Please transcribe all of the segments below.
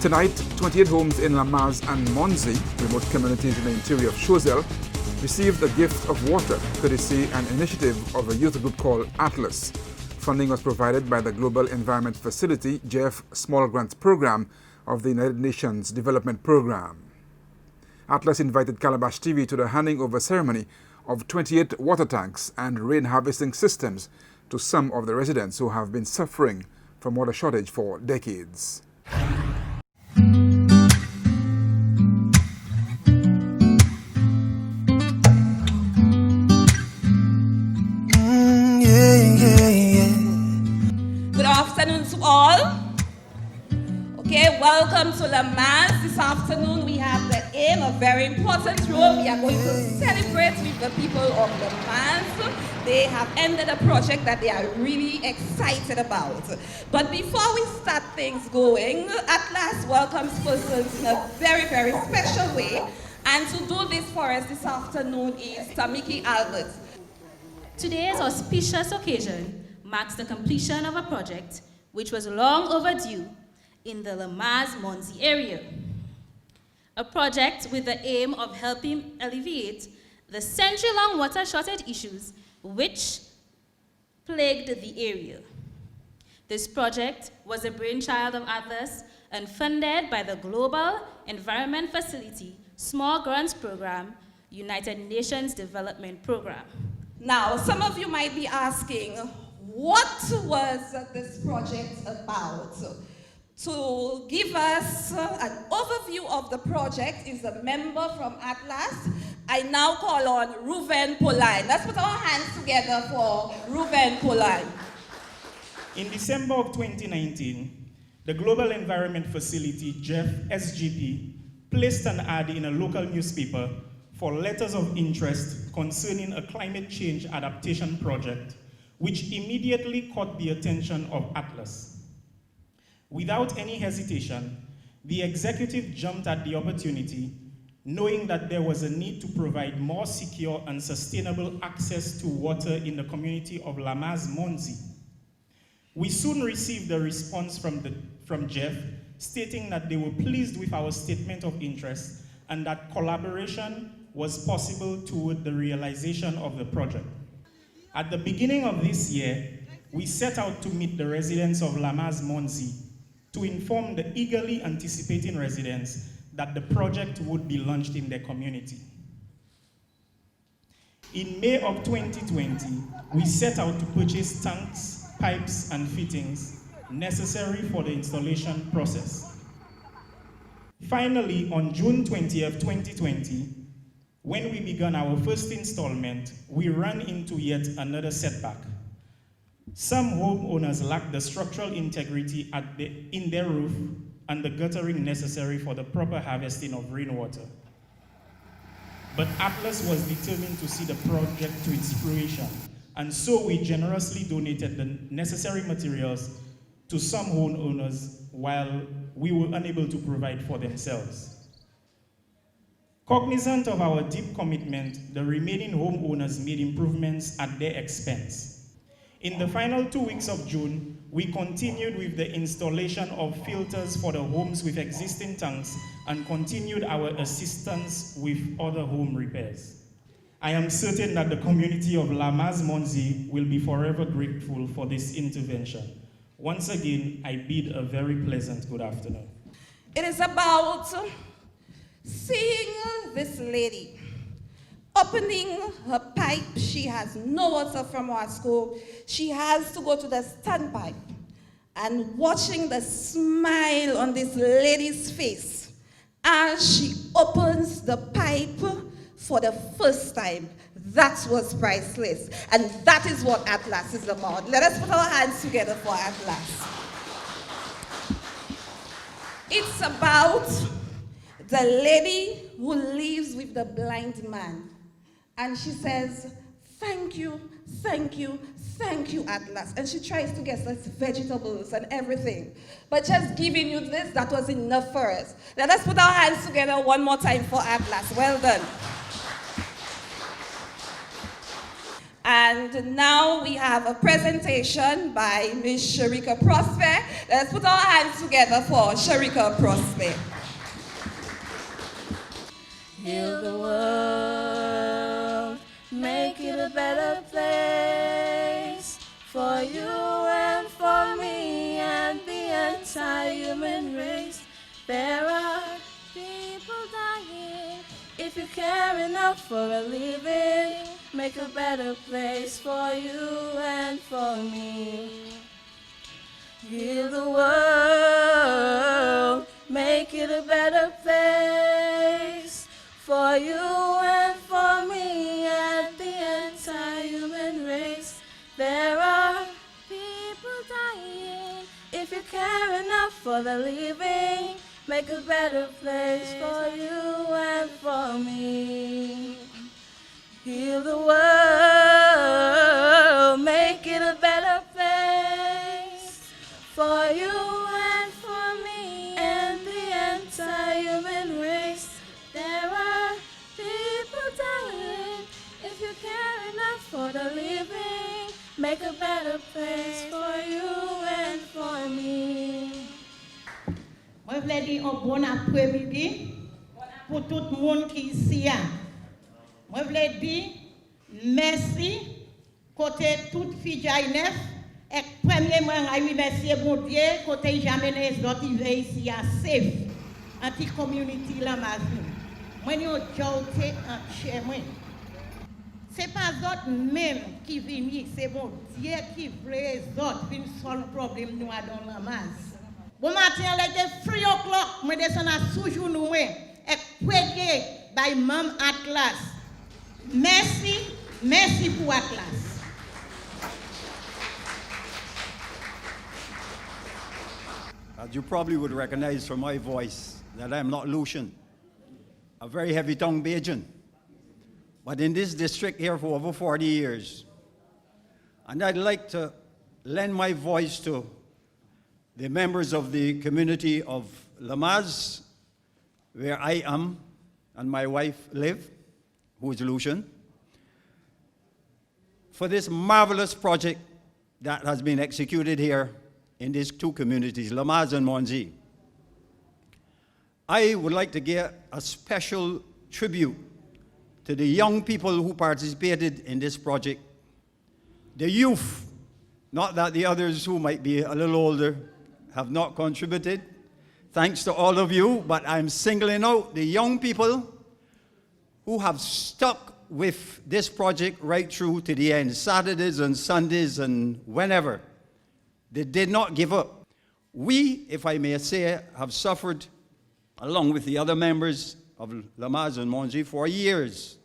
Tonight, 28 homes in Lamaze and Monzie, remote communities in the interior of Choiseul, received a gift of water, courtesy an initiative of a youth group called Atlas. Funding was provided by the Global Environment Facility GEF Small Grants Program of the United Nations Development Program. Atlas invited Calabash TV to the handing over ceremony of 28 water tanks and rain harvesting systems to some of the residents who have been suffering from water shortage for decades. Good afternoon to all. Okay, welcome to Lamaze. This afternoon we have the aim, a very important role. We are going to celebrate with the people of Lamaze. They have ended a project that they are really excited about. But before we start things going, Atlas welcomes persons in a very, very special way. And to do this for us this afternoon is Tamiki Albert. Today's auspicious occasion marks the completion of a project which was long overdue in the Lamaze Monzie area. A project with the aim of helping alleviate the century-long water shortage issues which plagued the area. This project was a brainchild of Atlas and funded by the Global Environment Facility Small Grants Program, United Nations Development Program. Now, some of you might be asking, what was this project about? To give us an overview of the project is a member from Atlas. I now call on Ruven Poline. Let's put our hands together for Ruven Poline. In December of 2019, the Global Environment Facility, GEF SGP, placed an ad in a local newspaper for letters of interest concerning a climate change adaptation project, which immediately caught the attention of Atlas. Without any hesitation, the executive jumped at the opportunity, knowing that there was a need to provide more secure and sustainable access to water in the community of Lamaze Monzie. We soon received a response from GEF stating that they were pleased with our statement of interest and that collaboration was possible toward the realization of the project. At the beginning of this year, we set out to meet the residents of Lamaze Monzie to inform the eagerly anticipating residents that the project would be launched in their community. In May of 2020, we set out to purchase tanks, pipes, and fittings necessary for the installation process. Finally, on June 20th, 2020, when we began our first installment, we ran into yet another setback. Some homeowners lacked the structural integrity in their roof and the guttering necessary for the proper harvesting of rainwater. But Atlas was determined to see the project to its fruition, and so we generously donated the necessary materials to some homeowners while we were unable to provide for themselves. Cognizant of our deep commitment, the remaining homeowners made improvements at their expense. In the final 2 weeks of June, we continued with the installation of filters for the homes with existing tanks and continued our assistance with other home repairs. I am certain that the community of Lamaze Monzie will be forever grateful for this intervention. Once again, I bid a very pleasant good afternoon. It is about seeing this lady opening her pipe. She has no water from our school. She has to go to the standpipe, and watching the smile on this lady's face as she opens the pipe for the first time. That was priceless. And that is what Atlas is about. Let us put our hands together for Atlas. It's about the lady who lives with the blind man. And she says, thank you, thank you, thank you, Atlas. And she tries to get us vegetables and everything. But just giving you this, that was enough for us. Let us put our hands together one more time for Atlas. Well done. And now we have a presentation by Ms. Sharika Prosper. Let's put our hands together for Sharika Prosper. Heal the world, make it a better place for you and for me and the entire human race. There are people dying. If you care enough for a living, make a better place for you and for me. Heal the world, make it a better place for you and for me and the entire human race. There are people dying. If you care enough for the living, make a better place for you and for me. Heal the world, make it a better place for you and for me and the entire human race. There are people dying. If you care enough for the living, make a better place for you and for me. Je voulais dire un bon après-midi pour tout le monde qui est ici. Je voulais dire merci côté toute fille Jainef et premièrement je remercie bon Dieu côté jamais les autres ici à safe anti-community Lamaze. Moi nous joué en chez moi. C'est pas autres même qui viennent, c'est bon Dieu qui veut les autres venir solver le problème nous dans Lamaze. Bon matin, il était 3 o'clock, je descends à sous-jour nous et prier by Mam Atlas. Merci, merci pour Atlas. As you probably would recognize from my voice that I am not Lucian, a very heavy tongue Bajan, but in this district here for over 40 years. And I'd like to lend my voice to the members of the community of Lamaze, where I am and my wife live, who is Lucian, for this marvelous project that has been executed here in these two communities, Lamaze and Monzie. I would like to give a special tribute to the young people who participated in this project, the youth, not that the others who might be a little older have not contributed. Thanks to all of you, but I'm singling out the young people who have stuck with this project right through to the end, Saturdays and Sundays and whenever. They did not give up. We, if I may say, have suffered, along with the other members of Lamaze and Monzie, for years.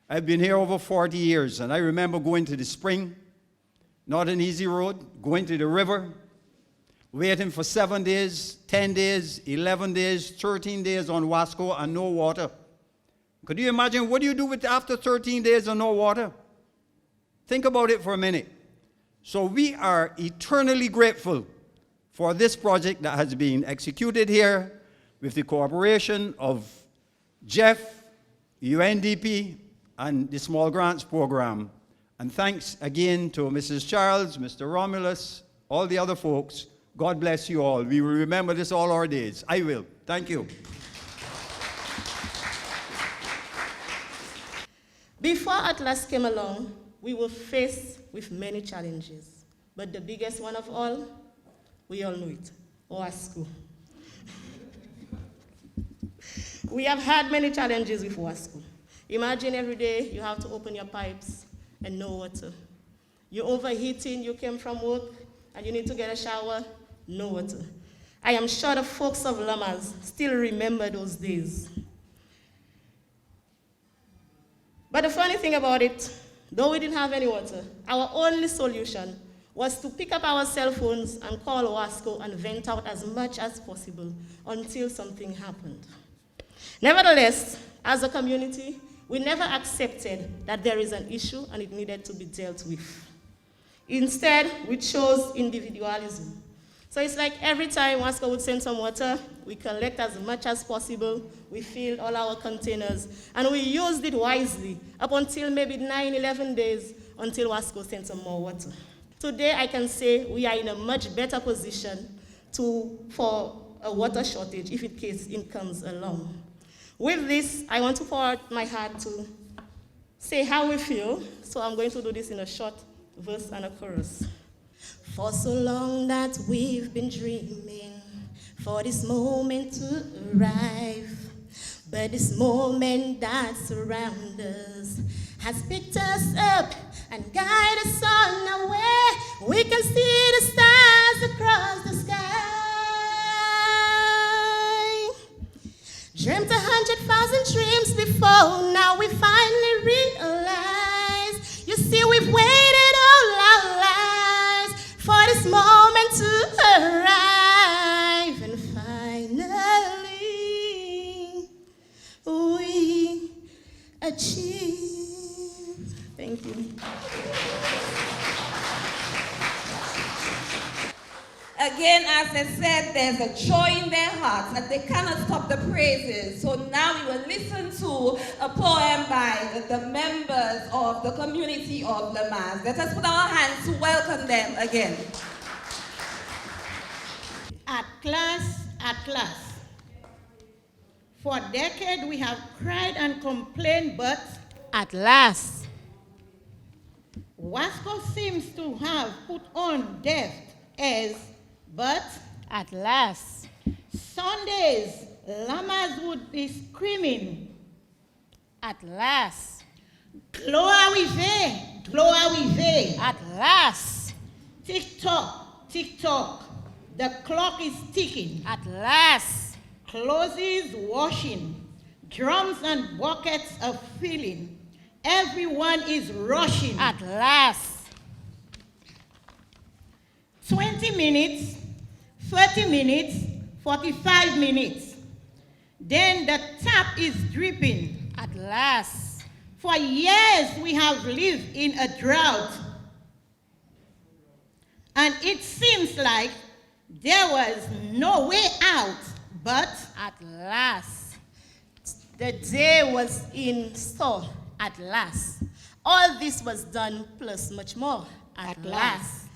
I've been here over 40 years, and I remember going to the spring, not an easy road, going to the river, waiting for 7 days, 10 days, 11 days, 13 days on Wasco and no water. Could you imagine what do you do with after 13 days and no water? Think about it for a minute. So we are eternally grateful for this project that has been executed here with the cooperation of GEF, UNDP, and the Small Grants Program. And thanks again to Mrs. Charles, Mr. Romulus, all the other folks. God bless you all. We will remember this all our days. I will. Thank you. Before Atlas came along, we were faced with many challenges. But the biggest one of all, we all know it, our school. We have had many challenges with our school. Imagine every day you have to open your pipes and no water. You're overheating, you came from work, and you need to get a shower, no water. I am sure the folks of Lamaze still remember those days. But the funny thing about it, though we didn't have any water, our only solution was to pick up our cell phones and call Wasco and vent out as much as possible until something happened. Nevertheless, as a community, we never accepted that there is an issue and it needed to be dealt with. Instead, we chose individualism. So it's like every time Wasco would send some water, we collect as much as possible, we filled all our containers, and we used it wisely up until maybe 9, 11 days until Wasco sends some more water. Today, I can say we are in a much better position for a water shortage if in case it comes along. With this, I want to pour out my heart to say how we feel, so I'm going to do this in a short verse and a chorus. For so long that we've been dreaming for this moment to arrive, but this moment that surrounds us has picked us up and guided us on our way. We can see the stars across the sky. Dreamt 100,000 dreams before, now we finally realize. You see, we've waited all our lives for this moment to arrive, and finally we achieve. Thank you. Again, as I said, there's a joy in their hearts that they cannot stop the praises. So now we will listen to a poem by the members of the community of Lamaze. Let us put our hands to welcome them again. At last. For a decade we have cried and complained, but At last. Wasco seems to have put on deaf ears, but At last. Sundays, Lamaze would be screaming, At last. Gloire arrivée. At last. Tick tock, the clock is ticking. At last. Clothes washing, drums and buckets are filling. Everyone is rushing. At last. 20 minutes, 30 minutes, 45 minutes. Then the tap is dripping. At last. For years we have lived in a drought. And it seems like there was no way out, but At last. The day was in store. At last. All this was done plus much more. At last.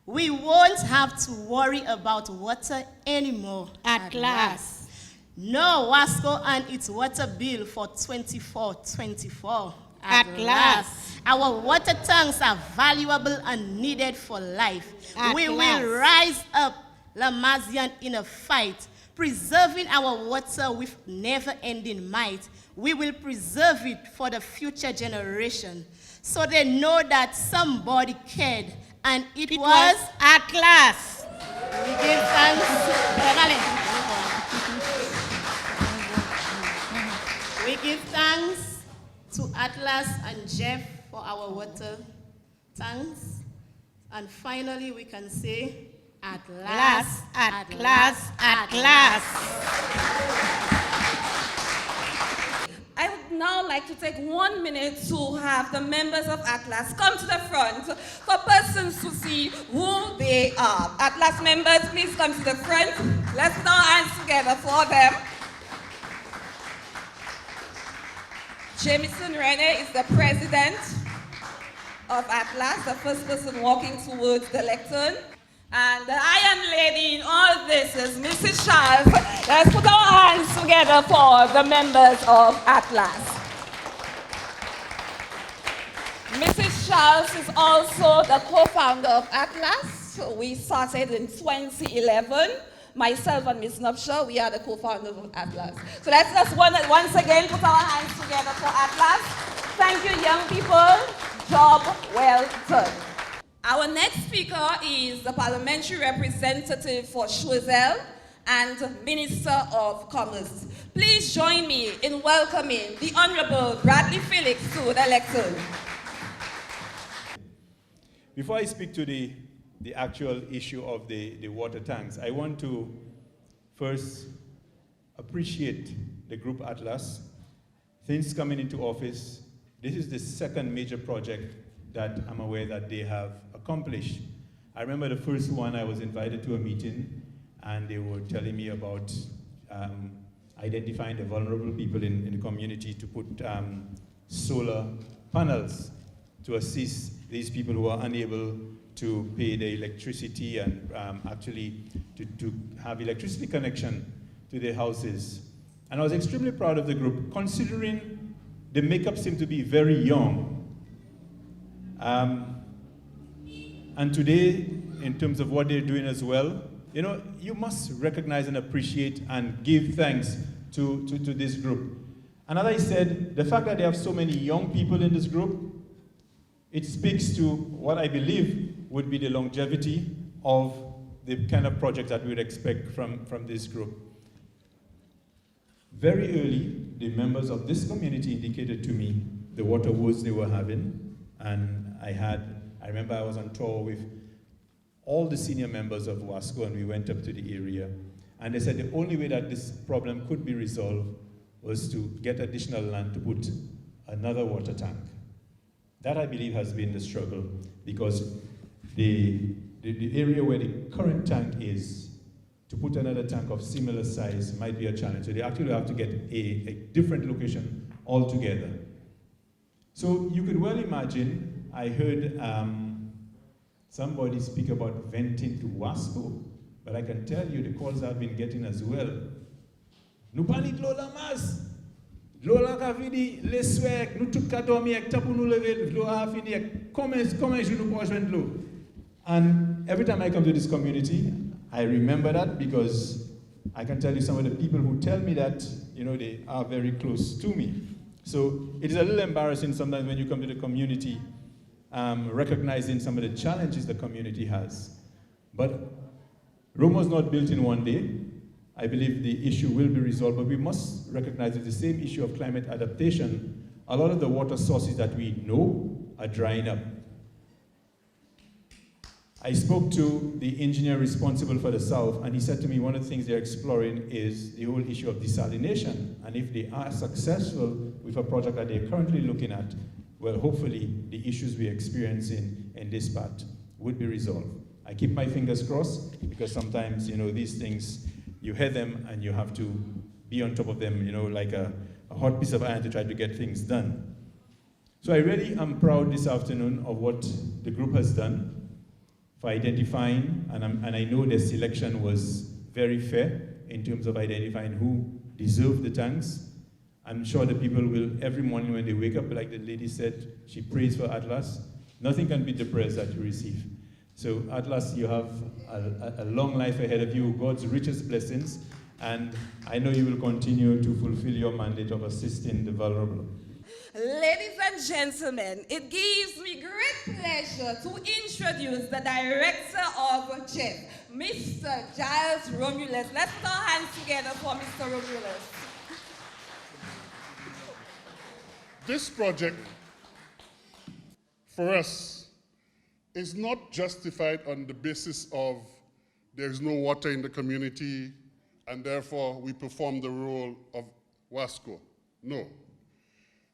We won't have to worry about water anymore. At last. No Wasco and its water bill for 24-24. At last. Our water tanks are valuable and needed for life. At We last. will rise up, Lamazian, in a fight, preserving our water with never-ending might. We will preserve it for the future generation, so they know that somebody cared, and it was at last. We give thanks. We give thanks to Atlas and GEF for our water tanks. And finally, we can say, at last, At last. I would now like to take 1 minute to have the members of Atlas come to the front for persons to see who they are. Atlas members, please come to the front. Let's put our hands together for them. Jamison Rene is the president of Atlas, the first person walking towards the lectern. And the Iron Lady in all this is Mrs. Charles. Let's put our hands together for the members of Atlas. Mrs. Charles is also the co-founder of Atlas. We started in 2011. Myself and Ms. Nupshaw, we are the co-founders of Atlas. So let's just once again put our hands together for Atlas. Thank you, young people. Job well done. Our next speaker is the parliamentary representative for Choiseul and Minister of Commerce. Please join me in welcoming the Honorable Bradley Felix to the lectern. Before I speak to the actual issue of the water tanks, I want to first appreciate the Group Atlas. Since coming into office, this is the second major project that I'm aware that they have accomplished. I remember the first one, I was invited to a meeting and they were telling me about identifying the vulnerable people in the community to put solar panels to assist these people who are unable to pay their electricity and actually to have electricity connection to their houses. And I was extremely proud of the group, considering the makeup seemed to be very young. And today, in terms of what they're doing as well, you know, you must recognize and appreciate and give thanks to this group. And as I said, the fact that they have so many young people in this group, it speaks to what I believe would be the longevity of the kind of project that we would expect from this group. Very early, the members of this community indicated to me the water woes they were having, and I remember I was on tour with all the senior members of WASCO, and we went up to the area, and they said the only way that this problem could be resolved was to get additional land to put another water tank. That, I believe, has been the struggle, because the area where the current tank is, to put another tank of similar size might be a challenge. So they actually have to get a different location altogether. So you could well imagine, I heard somebody speak about venting to WASCO, but I can tell you the calls I've been getting as well. Nous parlons de l'eau Lamaze. L'eau la cavidi, les souhaits, nous tout dormi avec tapou nous lever, l'eau a fini. Comment je nous peux joindre l'eau? And every time I come to this community, I remember that, because I can tell you some of the people who tell me that, you know, they are very close to me. So it is a little embarrassing sometimes when you come to the community, recognizing some of the challenges the community has. But Rome was not built in one day. I believe the issue will be resolved, but we must recognize that the same issue of climate adaptation, a lot of the water sources that we know are drying up. I spoke to the engineer responsible for the South, and he said to me one of the things they're exploring is the whole issue of desalination. And if they are successful with a project that they're currently looking at, well, hopefully the issues we're experiencing in this part would be resolved. I keep my fingers crossed, because sometimes, you know, these things, you hear them and you have to be on top of them, you know, like a hot piece of iron to try to get things done. So I really am proud this afternoon of what the group has done for identifying, and I know the selection was very fair in terms of identifying who deserved the tanks. I'm sure the people will, every morning when they wake up, like the lady said, she prays for Atlas. Nothing can beat the prayers that you receive. So Atlas, you have a long life ahead of you, God's richest blessings, and I know you will continue to fulfill your mandate of assisting the vulnerable. Ladies and gentlemen, it gives me great pleasure to introduce the director of GEF, Mr. Giles Romulus. Let's put our hands together for Mr. Romulus. This project, for us, is not justified on the basis of there's no water in the community and therefore we perform the role of WASCO. No.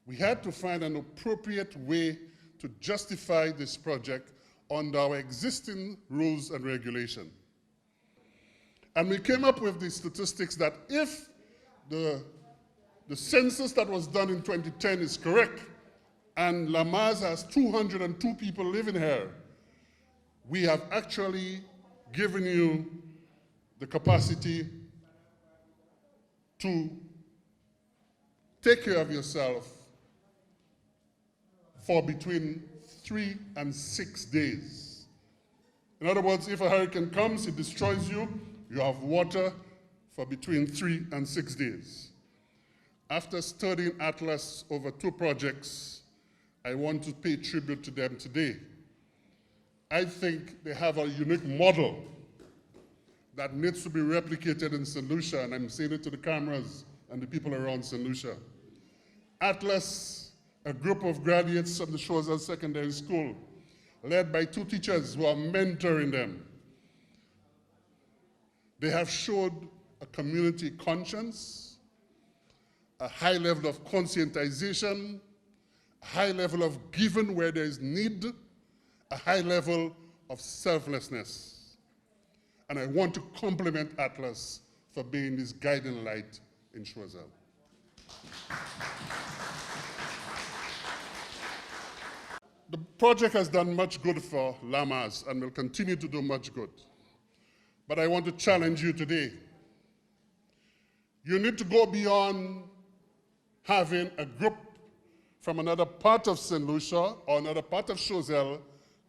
We had to find an appropriate way to justify this project under our existing rules and regulation. And we came up with the statistics that if the census that was done in 2010 is correct, and Lamaze has 202 people living here, we have actually given you the capacity to take care of yourself for between 3 and 6 days. In other words, if a hurricane comes, it destroys you, you have water for between 3 and 6 days. After studying Atlas over 2 projects, I want to pay tribute to them today. I think they have a unique model that needs to be replicated in St. Lucia, and I'm saying it to the cameras and the people around St. Lucia. Atlas, a group of graduates of the Choiseul Secondary School, led by 2 teachers who are mentoring them. They have showed a community conscience, a high level of conscientization, a high level of giving where there is need, a high level of selflessness. And I want to compliment Atlas for being this guiding light in the project has done much good for Lamaze and will continue to do much good. But I want to challenge you today. You need to go beyond having a group from another part of St. Lucia or another part of Choiseul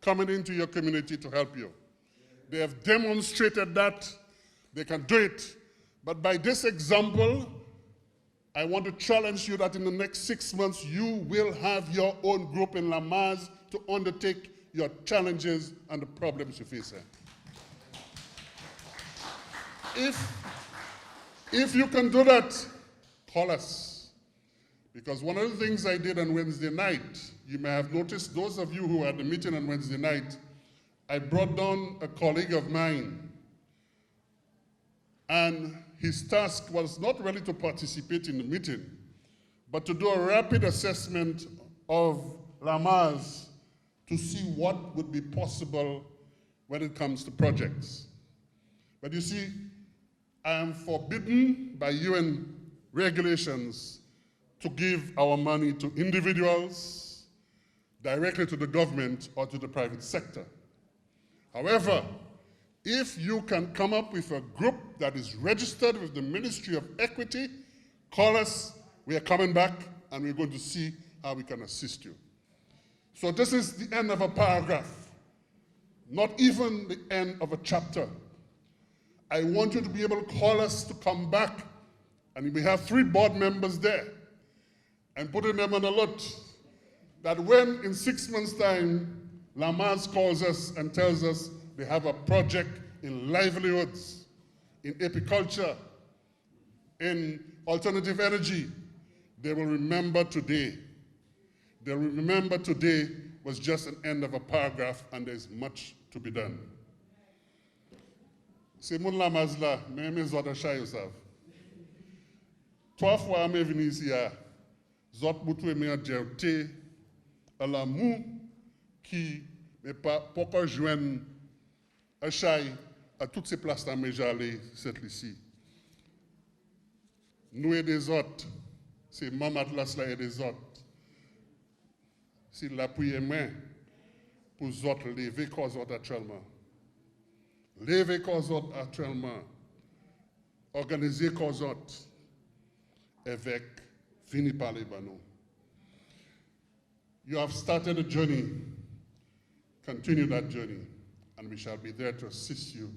coming into your community to help you. They have demonstrated that they can do it. But by this example, I want to challenge you that in the next 6 months, you will have your own group in Lamaze to undertake your challenges and the problems you face. If you can do that, call us. Because one of the things I did on Wednesday night, you may have noticed, those of you who were at the meeting on Wednesday night, I brought down a colleague of mine, and his task was not really to participate in the meeting, but to do a rapid assessment of Lamaze to see what would be possible when it comes to projects. But you see, I am forbidden by UN regulations to give our money to individuals, directly to the government, or to the private sector. However, if you can come up with a group that is registered with the Ministry of Equity, call us. We are coming back, and we're going to see how we can assist you. So this is the end of a paragraph, not even the end of a chapter. I want you to be able to call us to come back, and we have 3 board members there, and putting them on alert that when in 6 months' time, Lamaze calls us and tells us they have a project in livelihoods, in apiculture, in alternative energy, they will remember today. They will remember today was just an end of a paragraph, and there's much to be done. C'est mon Lamaze là, mais mes autres chats, savent. 3 fois, je suis venu ici, autres boutoué me adjecté à l'amour qui n'est pas pourquoi joindre un chat à toutes ces places là, mais j'allais cette ici. Nous et des autres, c'est Maman Atlas là et des autres. C'est l'appui et main pour les autres lever cause autres actuellement. Lever cause autres actuellement. Organiser cause autres. Avec fini par les banaux. You have started a journey. Continue that journey, and we shall be there to assist you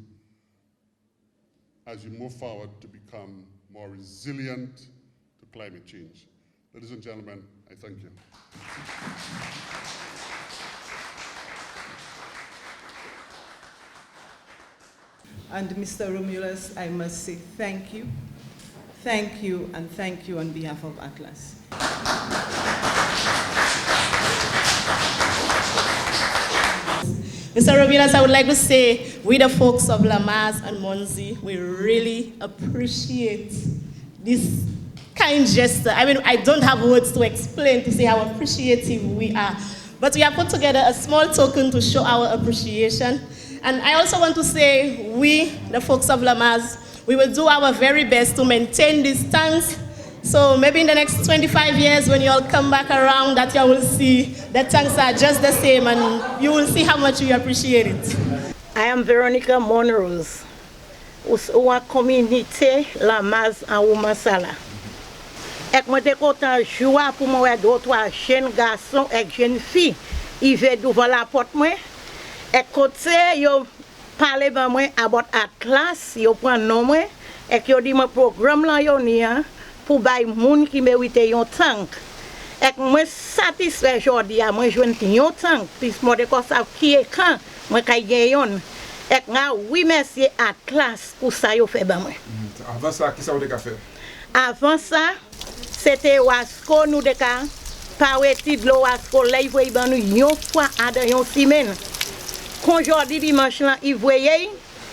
as you move forward to become more resilient to climate change. Ladies and gentlemen, I thank you. And Mr. Romulus, I must say thank you. Thank you, and thank you on behalf of Atlas. Mr. Romulus, I would like to say, we the folks of Lamaze and Monzie, we really appreciate this kind gesture. I mean, I don't have words to explain to say how appreciative we are. But we have put together a small token to show our appreciation. And I also want to say, we, the folks of Lamaze, we will do our very best to maintain these tanks. So maybe in the next 25 years, when you all come back around, that you will see the tanks are just the same, and you will see how much we appreciate it. I am Veronica Monrose, Usawa community Lamaze and Womasala. Ek mwen te kontan joua pou mwen wè d'autres jeunes garçons et jeunes filles. Ils veulent devant la porte moi. Et côté yo parler ben moi about Atlas, yo prend nom moi et yo dit mon programme là yo ni pour bay moun qui mérite yon tank. Et moi satisfait aujourd'hui à moi joindre yon tank puis moi de ko sa qui est quand moi kay gen yon. Et nga oui merci Atlas pour ça yo fait ben moi. Avant ça, qui ça vous avez fait? Avant ça, c'était Wasco nous de ka pareti de l'eau Wasco là il voyait ben nous yon fois à dans yon semaine. Aujourd'hui dimanche là il voyait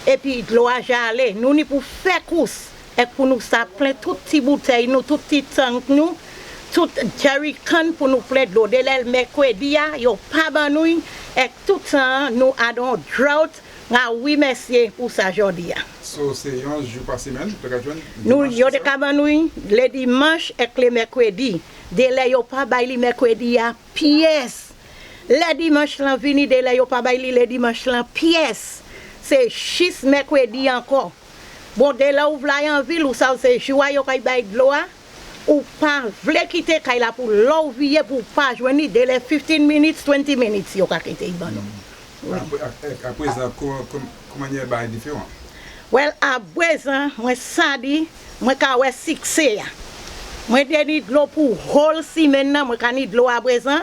et puis de l'eau a jalé nous ni pour faire course et pour nous ça plein tout petit bouteille nous tout petit tank nous tout jerrycan pour nous plein de l'eau de l'el mercredi yo pas ban nous et tout temps nous avons drought. Ah oui merci pour ça aujourd'hui. So c'est 11 jours par semaine pour ka joindre. Nous yo de ka ban nous le dimanche et le mercredi. De là yo pas bay le mercredi à pièce. Le dimanche lan vini de la yo pa bay li le dimanche lan pièce. C'est 6 mercredi encore. Bon de la ou vla en ville ou ça c'est joie yo kay bay de l'eau ou pas vle quitter kay la pour l'eau vie pour pas joindre de les 15 minutes 20 minutes yo ka quitter ban. Après ça comment y est différent? Well à présent moi samedi moi ka wè succès. Moi de ni de l'eau pour whole semaine nan moi ka ni de l'eau à présent.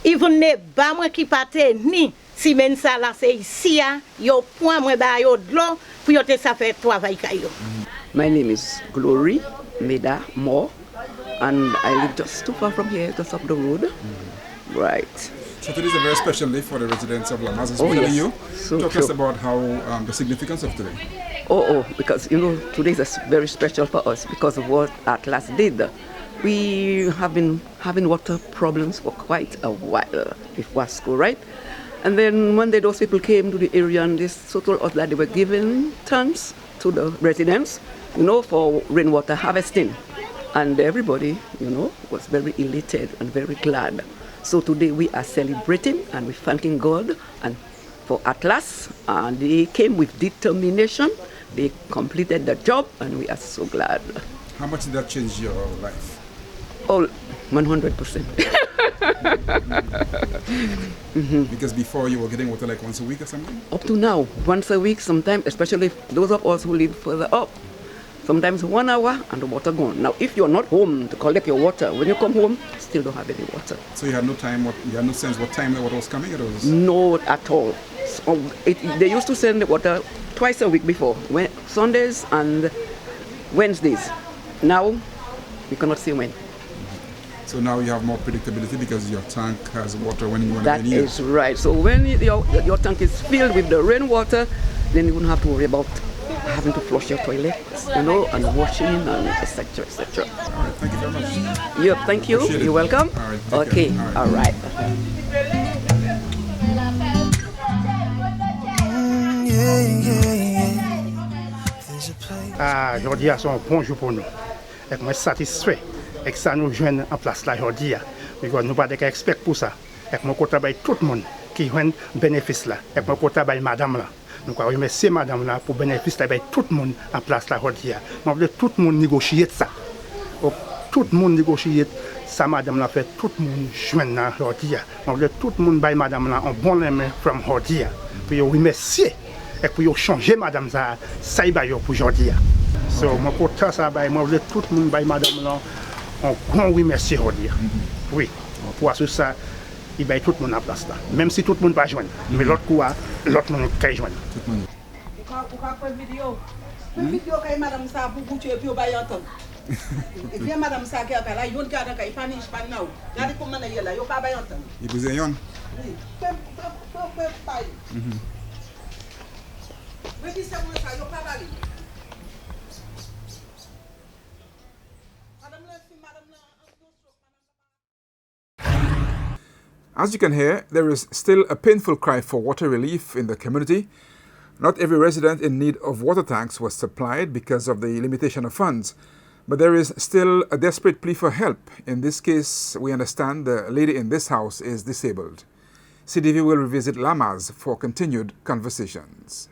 Even ne ba moi qui paté ni semaine ça là c'est ici yo point moi ba yo de l'eau pour yo te ça fait travail kay yo. My name is Glory Meda Moore, and I live just too far from here, just up the road. Right. So today is a very special day for the residents of Lamaze, especially yes. you. So Talk true. us about how the significance of today. Because today is very special for us because of what Atlas did. We have been having water problems for quite a while with Wasco, right? And then one day those people came to the area and they told us that they were giving tons to the residents, for rainwater harvesting. And everybody, was very elated and very glad. So today we are celebrating and we're thanking God and for Atlas. And they came with determination. They completed the job and we are so glad. How much did that change your life? Oh, 100%. Because before you were getting water like once a week or something? Up to now, once a week sometimes, especially those of us who live further up. Sometimes 1 hour and the water gone. Now, if you're not home to collect your water, when you come home, you still don't have any water. So you had no time, you had no sense what time the water was coming? Or was... No, at all. So they used to send the water twice a week before, Sundays and Wednesdays. Now, we cannot see when. So now you have more predictability because your tank has water when you want to need it. That is right. So when your tank is filled with the rainwater, then you won't have to worry about having to flush your toilets, and washing and etc. etc. All right, thank you very much. Yeah, thank you. Appreciate it. You're welcome. All right, okay, care. all right. Aujourd'hui, c'est un bon jour pour nous. Et moi, satisfait avec ça nous joignons en place là aujourd'hui. Nous n'avons pas d'expert pour ça. Et moi, je travaille tout le monde qui joigne bénéfice là. Et moi, je travaille madame là. Nous remercions madame là pour bénéfice là, tout le monde en place là aujourd'hui. Moi, je veux tout le monde négocier ça. Tout le monde négocier ça, madame là fait tout le monde joindre aujourd'hui. Moi, je veux tout le monde bailler madame là en bon aimé from aujourd'hui. Puis remercier et puis changer madame ça y va pour aujourd'hui. So, moi, pour ça, moi, je veux tout le monde bailler madame là en grand remercier aujourd'hui. Oui, pour ça. Il va tout le monde en place là. Même si tout le monde va joindre. Mais l'autre coup, l'autre monde va joindre. Vous avez une vidéo. Une vidéo que madame ça pour boucher et puis vous va y entendre. Et bien madame ça qui est là, il y a un gars qui est panique, pas now. Regardez comment il est là, il va pas y entendre. Il vous est yon? Oui. Mais si c'est moi ça, il va pas aller. As you can hear, there is still a painful cry for water relief in the community. Not every resident in need of water tanks was supplied because of the limitation of funds, but there is still a desperate plea for help. In this case, we understand the lady in this house is disabled. CDV will revisit Lamaze for continued conversations.